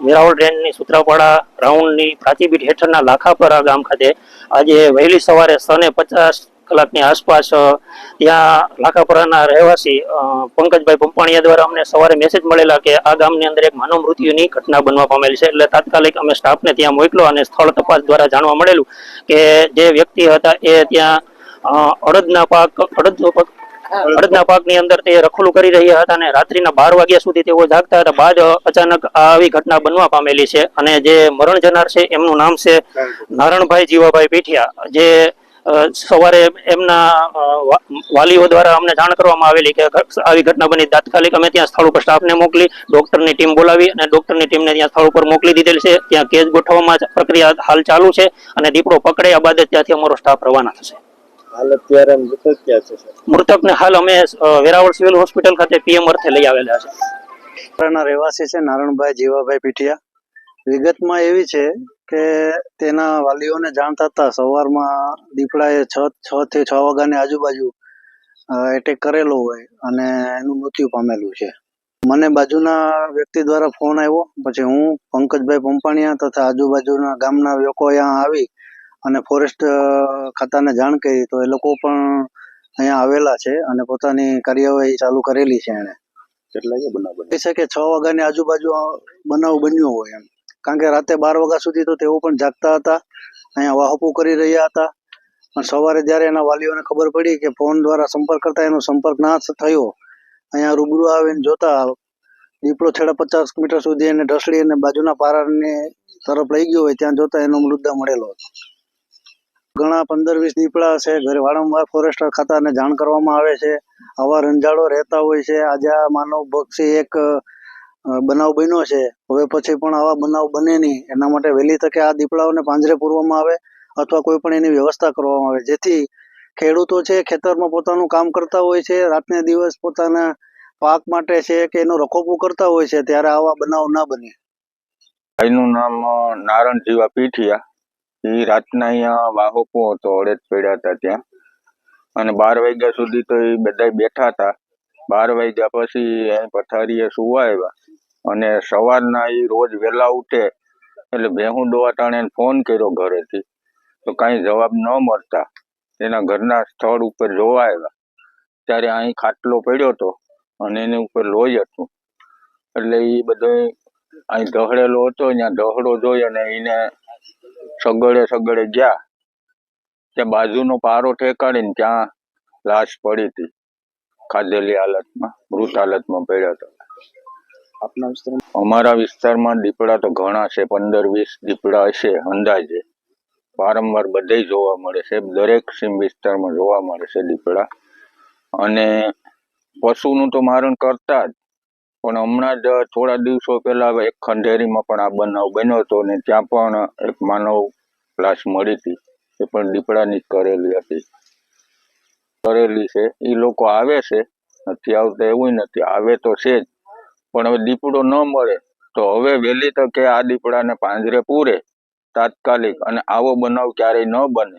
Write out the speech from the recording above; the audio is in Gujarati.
વેરાવળ રેન્જની સુત્રાપાડા રાઉન્ડની પ્રાચીપીઠ હેઠળના લાખાપરા ગામ ખાતે આજે વહેલી સવારે 6:50 કલાકની આસપાસ ત્યાં લાખાપરાના રહેવાસી પંકજભાઈ પંપાણીયા દ્વારા અમને સવારે મેસેજ મળેલા કે આ ગામની અંદર એક માનવ મૃત્યુની ઘટના બનવા પામેલી છે. એટલે તાત્કાલિક અમે સ્ટાફને ત્યાં મોકલો અને સ્થળ તપાસ દ્વારા જાણવા મળેલું કે જે વ્યક્તિ હતા એ ત્યાં અડદના પાકની અંદર તે રખોલું કરી રહ્યા હતા અને રાત્રિના 12 વાગ્યા સુધી તેઓ જાગતા હતા. બાદ અચાનક આવી ઘટના બનવા પામેલી છે અને જે મરણ જનાર છે એમનું નામ છે નારણભાઈ જીવાભાઈ પીઠિયા. જે સવારે એમના વાલીઓ દ્વારા અમને જાણ કરવામાં આવેલી કે આવી ઘટના બની. તાત્કાલિક અમે ત્યાં સ્થળ ઉપર સ્ટાફને મોકલી ડોક્ટરની ટીમ બોલાવી અને ડોક્ટરની ટીમને ત્યાં સ્થળ ઉપર મોકલી દીધેલ છે. ત્યાં કેસ ગોઠવવામાં પ્રક્રિયા હાલ ચાલુ છે અને દીપડો પકડ્યા બાદ જ ત્યાંથી અમારો સ્ટાફ રવાના થશે. હાલ અત્યારે મૃતક ક્યાં છે? મૃતકને હાલ અમે વેરાવળ સિવિલ હોસ્પિટલ ખાતે પીએમ અર્થે લઈ આવેલા છે. રહેવાસી છે નારણભાઈ જીવાભાઈ પીઠિયા. વિગતમાં એવી છે કે તેના વાલીઓને જાણ થતા સવારમાં દીપડાએ 6 થી 6 વાગ્યાની આજુબાજુ એટેક કરેલો હોય અને એનું મૃત્યુ પામેલું છે. મને બાજુના વ્યક્તિ દ્વારા ફોન આવ્યો. પછી હું પંકજભાઈ પંપાણીયા તથા આજુબાજુના ગામના લોકો અહીંયા આવી અને ફોરેસ્ટ ખાતાને જાણ કરી તો એ લોકો પણ અહીંયા આવેલા છે અને પોતાની કાર્યવાહી ચાલુ કરેલી છે. એને કેટલા બનાવ બન્યો છે કે 6 વાગ્યાની આજુબાજુ બનાવ બન્યો હોય એમ, કારણ કે રાતે 12 વાગ્યા સુધી તો તેઓ પણ જાગતા હતા, અહીંયા વાહપું કરી રહ્યા હતા. પણ સવારે જ્યારે એના વાલીઓને ખબર પડી કે ફોન દ્વારા સંપર્ક કરતા એનો સંપર્ક ના થયો, અહીંયા રૂબરૂ આવીને જોતા દીપડો છેલ્લા 50 મીટર સુધી એને ઢસડી અને બાજુના પારાની તરફ લઈ ગયો હોય ત્યાં જોતા એનો મૃતદેહ મળેલો હતો. ઘણા 15-20 દીપડા છે. ઘરે વારંવાર ફોરેસ્ટર ખાતાને જાણ કરવામાં આવે છે. આવા રંજાડો રહેતા હોય છે. આજે આ માનવ ભક્ષી એક બનાવ બન્યો છે. હવે પછી પણ આવા બનાવ બને નહીં એના માટે વહેલી તકે આ દીપડાઓને પાંજરે પૂરવામાં આવે અથવા કોઈ પણ એની વ્યવસ્થા કરવામાં આવે, જેથી ખેડૂતો છે ખેતરમાં પોતાનું કામ કરતા હોય છે, રાતને દિવસ પોતાના પાક માટે છે કે એનું રખોપું કરતા હોય છે, ત્યારે આવા બનાવ ના બને. ભાઈનું નામ નારણ જીવા પીઠિયા. એ રાતના અહીંયા વાહોપો હતો, અડદ પડ્યા હતા ત્યાં, અને 12 વાગ્યા સુધી તો એ બધા બેઠા હતા. 12 વાગ્યા પછી અહીં પથારીએ સુવા આવ્યા અને સવારના એ રોજ વહેલા ઉઠે એટલે ભેહું દોવા ટાણે ફોન કર્યો ઘરેથી, તો કાંઈ જવાબ ન મળતા એના ઘરના સ્થળ ઉપર જોવા આવ્યા ત્યારે અહીં ખાટલો પડ્યો હતો અને એની ઉપર લોહી હતું. એટલે એ બધો અહીં ઢહળેલો હતો, ત્યાં ઢહડો જોઈ અને એને સગડે ગયા ત્યાં બાજુનો પારો ઠેકાડીને ત્યાં લાશ પડી હતી, ખાધેલી હાલતમાં, મૃત હાલતમાં પડ્યા હતા. આપના વિસ્તારમાં? અમારા વિસ્તારમાં દીપડા તો ઘણા છે, 15-20 દીપડા હશે અંદાજે. વારંવાર બધે જોવા મળે છે, દરેક સીમ વિસ્તારમાં જોવા મળે છે દીપડા. અને પશુનું તો મારણ કરતા જ, પણ હમણાં જ થોડા દિવસો પહેલા એક ખંડેરીમાં પણ આ બનાવ બન્યો હતો ને ત્યાં પણ એક માનવ લાશ મળી હતી, એ પણ દીપડાની કરેલી છે. એ લોકો આવે છે, નથી આવતા એવું નથી, આવે તો છે જ, પણ હવે દીપડો ન મળે તો હવે વહેલી તકે આ દીપડાને પાંજરે પૂરે તાત્કાલિક, અને આવો બનાવ ક્યારેય ન બને